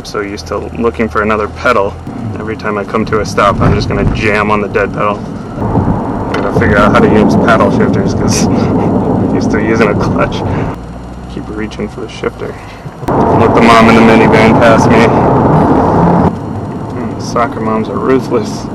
I'm so used to looking for another pedal. Every time I come to a stop, I'm just going to jam on the dead pedal. I gotta figure out how to use paddle shifters because I'm used to using a clutch. Keep reaching for the shifter. Look, the mom in the minivan past me. Soccer moms are ruthless.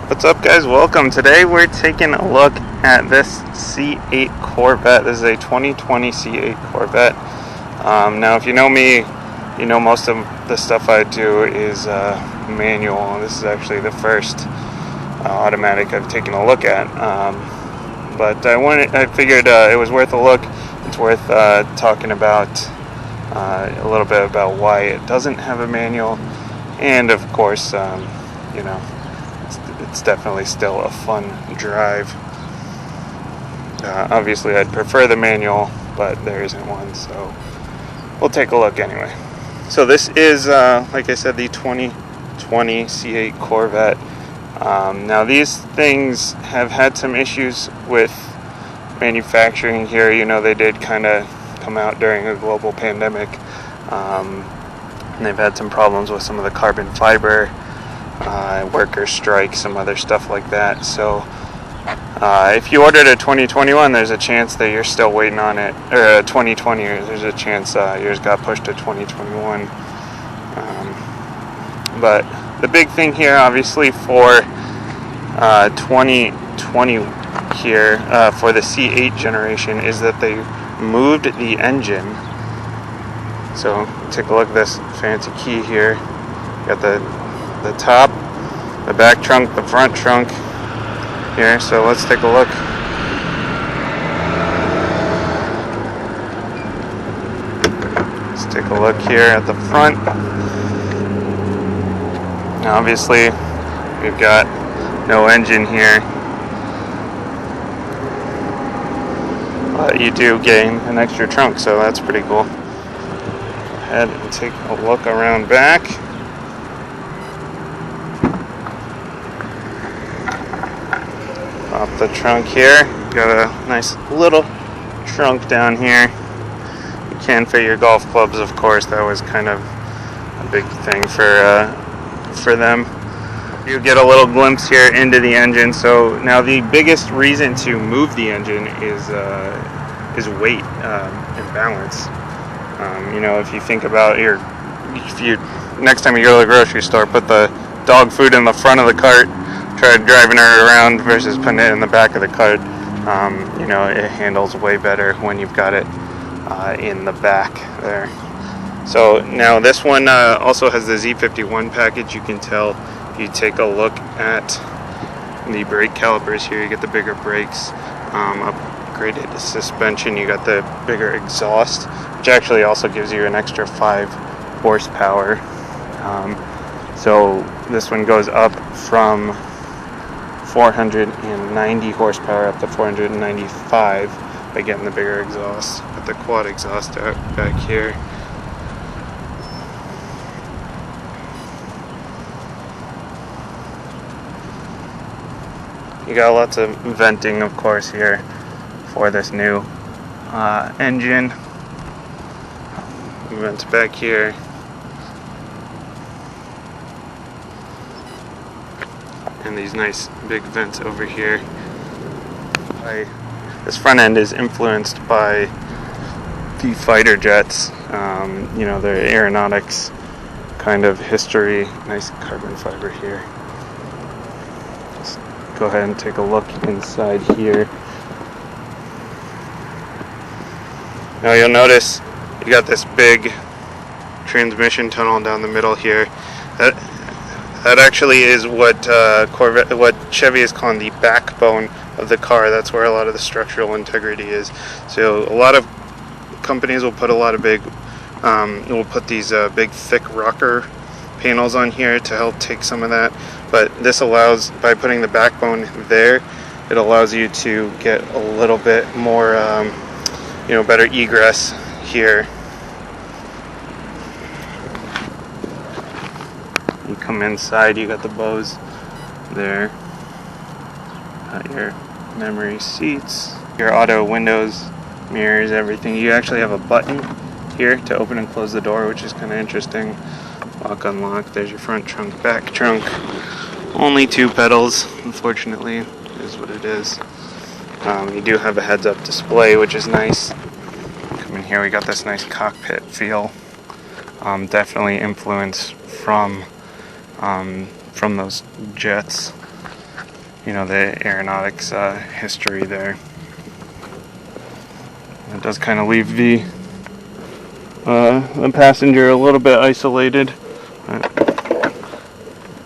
What's up, guys? Welcome. Today we're taking a look at this C8 Corvette. This is a 2020 C8 Corvette. Now, if you know me, you know most of the stuff I do is manual. This is actually the first automatic I've taken a look at. But I figured it was worth a look. It's worth talking about a little bit about why it doesn't have a manual, and of course, you know, it's definitely still a fun drive. Obviously, I'd prefer the manual, but there isn't one, so we'll take a look anyway. So this is, like I said, the 2020 C8 Corvette. Now, these things have had some issues with manufacturing here. You know, they did kind of come out during a global pandemic, and they've had some problems with some of the carbon fiber, worker strikes, some other stuff like that. So if you ordered a 2021, there's a chance that you're still waiting on it, or a 2020, there's a chance yours got pushed to 2021. But the big thing here, obviously, for 2020 here, for the C8 generation, is that they moved the engine. So take a look at this fancy key here. Got the top, the back trunk, the front trunk here. So let's take a look. Let's take a look here at the front. Now, obviously, we've got no engine here, but you do gain an extra trunk, so that's pretty cool. Go ahead and take a look around back. Off the trunk here, got a nice little trunk down here. You can fit your golf clubs, of course. That was kind of a big thing for them. You get a little glimpse here into the engine. So now the biggest reason to move the engine is weight and balance. You know, if you think about next time you go to the grocery store, put the dog food in the front of the cart. Try driving her around versus putting it in the back of the cart. You know, it handles way better when you've got it in the back there. So now this one also has the Z51 package. You can tell if you take a look at the brake calipers here. You get the bigger brakes, upgraded suspension. You got the bigger exhaust, which actually also gives you an extra 5 horsepower. So this one goes up from 490 horsepower up to 495 by getting the bigger exhaust. Got the quad exhaust out back here. You got lots of venting, of course, here for this new engine. Vents back here. And these nice big vents over here. This front end is influenced by the fighter jets, you know, their aeronautics kind of history. Nice carbon fiber here. Let's go ahead and take a look inside here. Now you'll notice you got this big transmission tunnel down the middle here. That actually is what Chevy is calling the backbone of the car. That's where a lot of the structural integrity is. So a lot of companies will put these big thick rocker panels on here to help take some of that. But this allows, by putting the backbone there, it allows you to get a little bit more, better egress here. You come inside, you got the Bose there. Got your memory seats, your auto windows, mirrors, everything. You actually have a button here to open and close the door, which is kind of interesting. Lock, unlock. There's your front trunk, back trunk. Only 2 pedals, unfortunately, is what it is. You do have a heads-up display, which is nice. Come in here, we got this nice cockpit feel. Definitely influence from those jets. You know, the aeronautics history there. It does kind of leave the passenger a little bit isolated.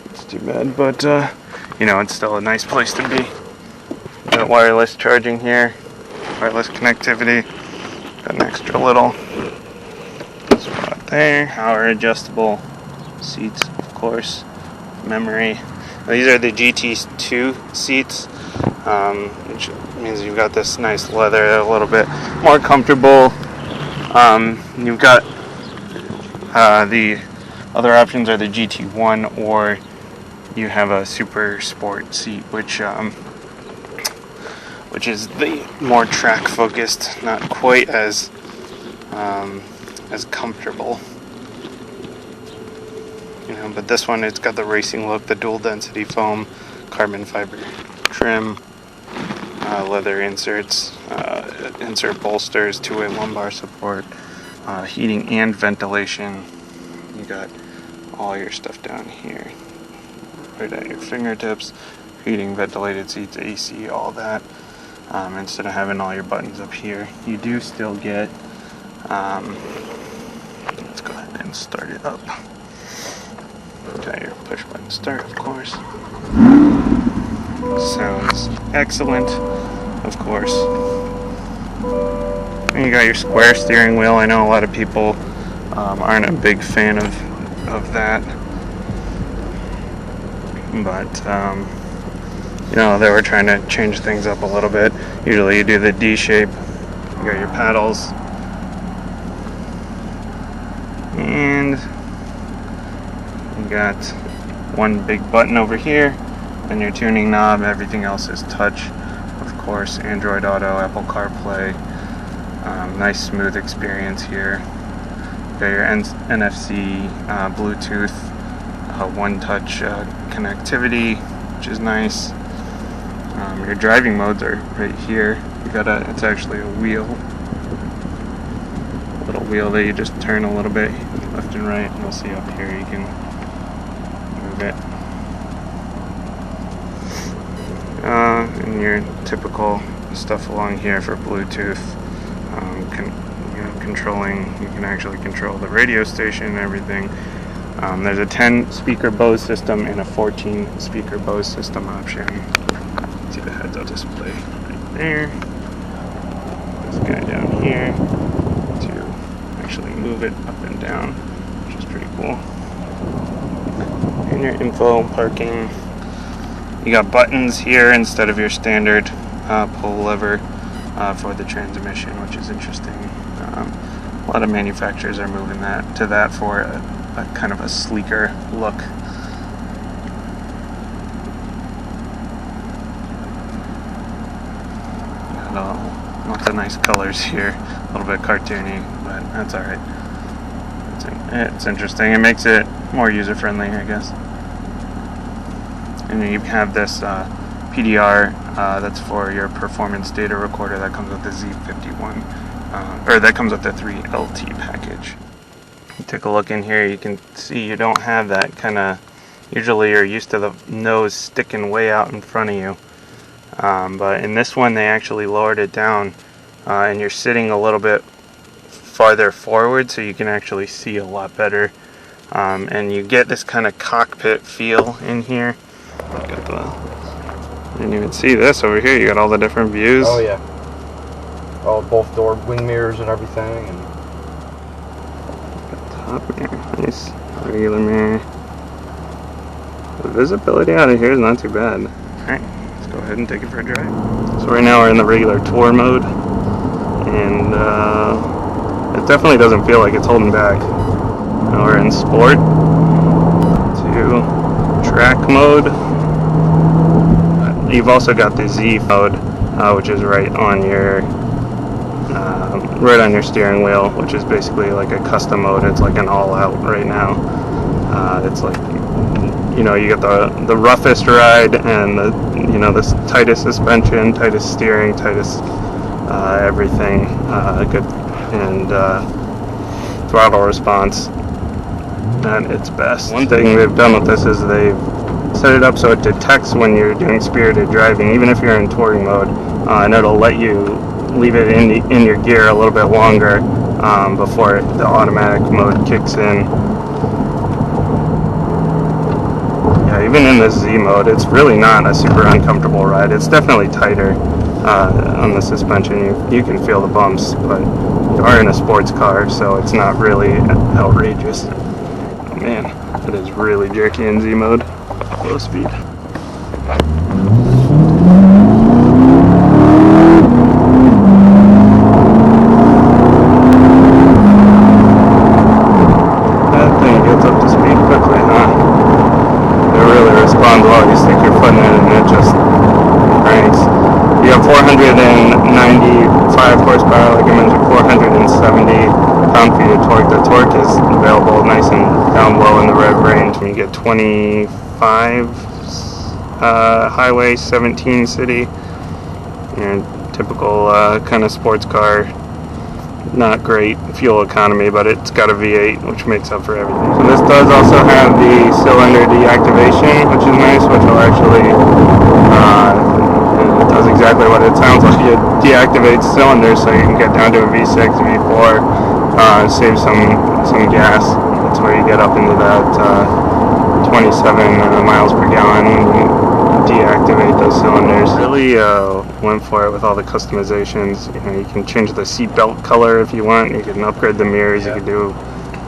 It's too bad, but you know, it's still a nice place to be. Got wireless charging here, wireless connectivity. Got an extra little spot there. Power adjustable seats, of course. Memory. These are the GT2 seats, which means you've got this nice leather, a little bit more comfortable. You've got the other options are the GT1, or you have a super sport seat, which is the more track focused, not quite as comfortable. You know, but this one, it's got the racing look, the dual density foam, carbon fiber trim, leather inserts, insert bolsters, two-way lumbar support, heating and ventilation. You got all your stuff down here, right at your fingertips. Heating, ventilated seats, AC, all that. Instead of having all your buttons up here, you do still get. Let's go ahead and start it up. Got your push button start, of course. Sounds excellent, of course. And you got your square steering wheel. I know a lot of people aren't a big fan of that, but you know, they were trying to change things up a little bit. Usually you do the D shape. You got your paddles, and you got one big button over here, and your tuning knob. Everything else is touch, of course. Android Auto, Apple CarPlay. Nice smooth experience here. Got your NFC, Bluetooth, one-touch connectivity, which is nice. Your driving modes are right here. You got it's actually a wheel, a little wheel that you just turn a little bit left and right, and you'll see up here you can move it. And your typical stuff along here for Bluetooth, controlling. You can actually control the radio station and everything. There's a 10 speaker Bose system and a 14 speaker Bose system option. See the heads-up display right there. This guy down here to actually move it up and down, which is pretty cool. And your info, parking. You got buttons here instead of your standard pull lever for the transmission, which is interesting. A lot of manufacturers are moving to that for a kind of a sleeker look. Lots of nice colors here, a little bit cartoony, but that's alright. It's interesting. It makes it more user-friendly, I guess. And you have this PDR that's for your performance data recorder that comes with the Z51, or that comes with the 3LT package. You take a look in here, you can see you don't have that kind of, usually you're used to the nose sticking way out in front of you. But in this one they actually lowered it down, and you're sitting a little bit farther forward so you can actually see a lot better, and you get this kind of cockpit feel in here. I didn't even see this over here. You got all the different views. Oh yeah, both door wing mirrors and everything. And top mirror, nice regular mirror. The visibility out of here is not too bad. Alright, let's go ahead and take it for a drive. So right now we're in the regular tour mode, and it definitely doesn't feel like it's holding back. Now we're in sport. 2, track mode. You've also got the Z mode, which is right on your steering wheel, which is basically like a custom mode. It's like an all-out right now. It's like, you know, you get the roughest ride and the tightest suspension, tightest steering, tightest everything, good, and throttle response at its best. One thing they've done with this is they've set it up so it detects when you're doing spirited driving, even if you're in touring mode, and it'll let you leave it in your gear a little bit longer before the automatic mode kicks in. Yeah, even in this Z mode, it's really not a super uncomfortable ride. It's definitely tighter on the suspension. You can feel the bumps, but you are in a sports car, so it's not really outrageous. Oh man, it is really jerky in Z mode. Low speed. That thing gets up to speed quickly, huh? It really responds well. You stick your foot in it and it just cranks. You have 495 horsepower, like I mentioned, 470 pound-feet of torque. The torque is available nice and down low in the rev range. You get 25 highway, 17 city. Your typical kind of sports car. Not great fuel economy, but it's got a V8, which makes up for everything. So this does also have the cylinder deactivation, which is nice, which will actually it does exactly what it sounds like. It deactivates cylinders so you can get down to a V6, V4, save some gas. That's where you get up into that 27 miles per gallon when you deactivate those cylinders. Really went for it with all the customizations. You know, you can change the seat belt color if you want. You can upgrade the mirrors. You can do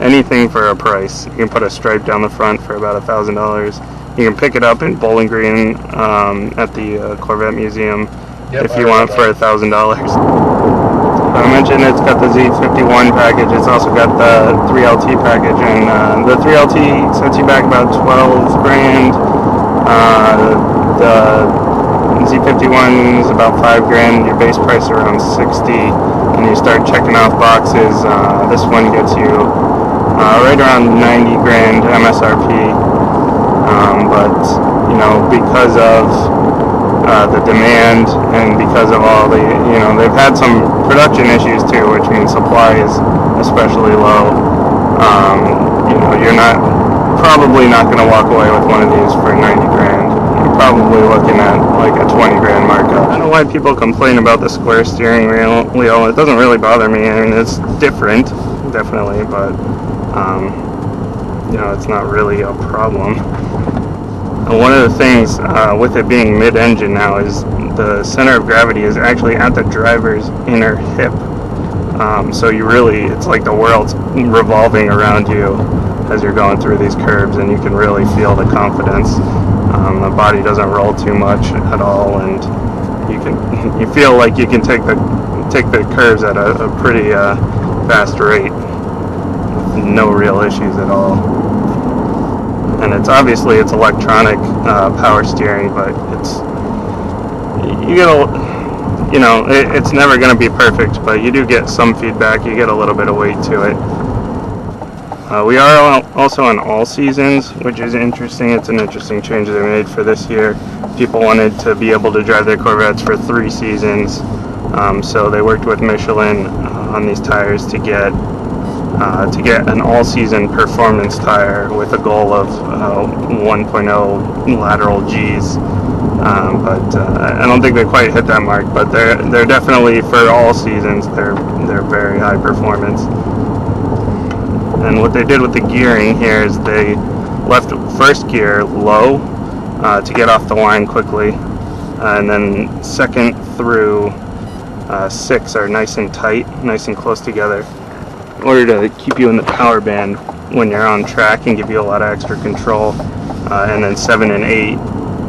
anything for a price. You can put a stripe down the front for about $1,000. You can pick it up in Bowling Green at the Corvette Museum if you want for $1,000. I mentioned it's got the Z51 package. It's also got the 3LT package, and the 3LT sets you back about $12 grand. The Z51 is about $5 grand. Your base price around $60, and you start checking off boxes. This one gets you right around $90 grand MSRP. But you know, because of the demand and because of all the, you know, they've had some production issues too, which means supply is especially low. You know, you're probably not going to walk away with one of these for 90 grand. You're probably looking at like a 20 grand markup. I don't know why people complain about the square steering wheel. It doesn't really bother me. I mean, it's different, definitely, but you know, it's not really a problem. One of the things with it being mid-engine now is the center of gravity is actually at the driver's inner hip. So it's like the world's revolving around you as you're going through these curves, and you can really feel the confidence. The body doesn't roll too much at all, and you feel like you can take the curves at a pretty fast rate with no real issues at all. And it's electronic power steering, but it's never going to be perfect, but you do get some feedback. You get a little bit of weight to it. We are also on all seasons, which is interesting. It's an interesting change they made for this year. People wanted to be able to drive their Corvettes for 3 seasons, so they worked with Michelin on these tires to get an all-season performance tire with a goal of 1.0 lateral Gs. But I don't think they quite hit that mark. But they're definitely, for all seasons, they're very high performance. And what they did with the gearing here is they left first gear low to get off the line quickly, and then second through 6 are nice and tight, nice and close together, in order to keep you in the power band when you're on track and give you a lot of extra control. And then 7 and 8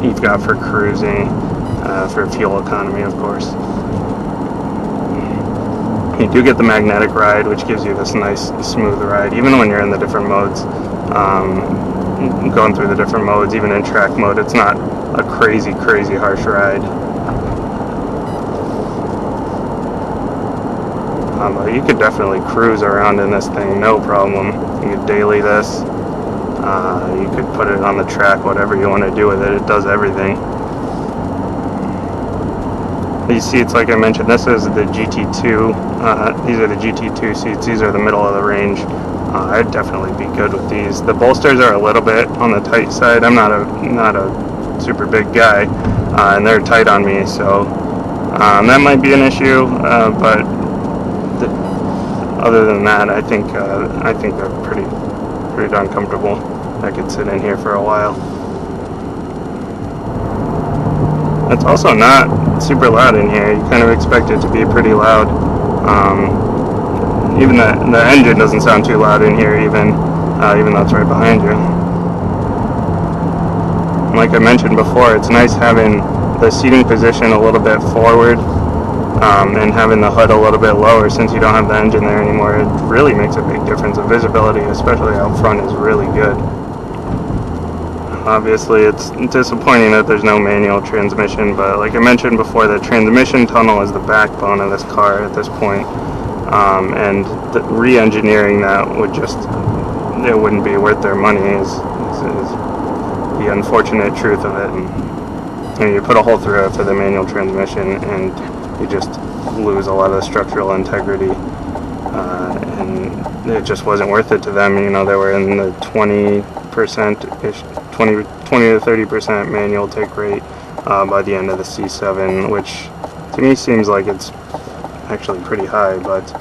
you've got for cruising, for fuel economy, of course. You do get the magnetic ride, which gives you this nice smooth ride, even when you're in the different modes. going through the different modes. Even in track mode, it's not a crazy harsh ride. You could definitely cruise around in this thing, no problem. You could daily this. You could put it on the track, whatever you want to do with it. It does everything. These seats, like I mentioned, this is the GT2. These are the GT2 seats. These are the middle of the range. I'd definitely be good with these. The bolsters are a little bit on the tight side. I'm not a super big guy, and they're tight on me, so that might be an issue. But other than that, I think they're pretty darn comfortable. I could sit in here for a while. It's also not super loud in here. You kind of expect it to be pretty loud. Even the engine doesn't sound too loud in here, even though it's right behind you. Like I mentioned before, it's nice having the seating position a little bit forward and having the HUD a little bit lower, since you don't have the engine there anymore. It really makes a big difference. The visibility, especially out front, is really good. Obviously, it's disappointing that there's no manual transmission, but like I mentioned before, the transmission tunnel is the backbone of this car at this point. And re-engineering that it wouldn't be worth their money is the unfortunate truth of it. And you put a hole through it for the manual transmission, and you just lose a lot of the structural integrity, and it just wasn't worth it to them. You know, they were in the 20%-ish, 20 to 30% manual take rate by the end of the C7, which to me seems like it's actually pretty high, but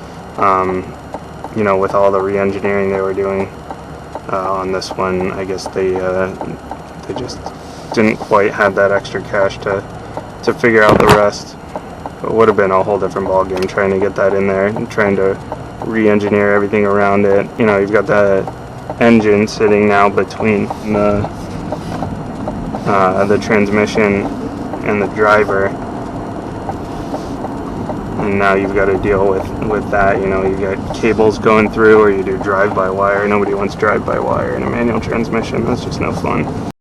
you know, with all the re-engineering they were doing on this one, I guess they just didn't quite have that extra cash to figure out the rest. It would have been a whole different ballgame trying to get that in there and trying to re-engineer everything around it. You know, you've got the engine sitting now between the transmission and the driver, and now you've got to deal with that. You know, you got cables going through, or you do drive-by-wire. Nobody wants drive-by-wire in a manual transmission. That's just no fun.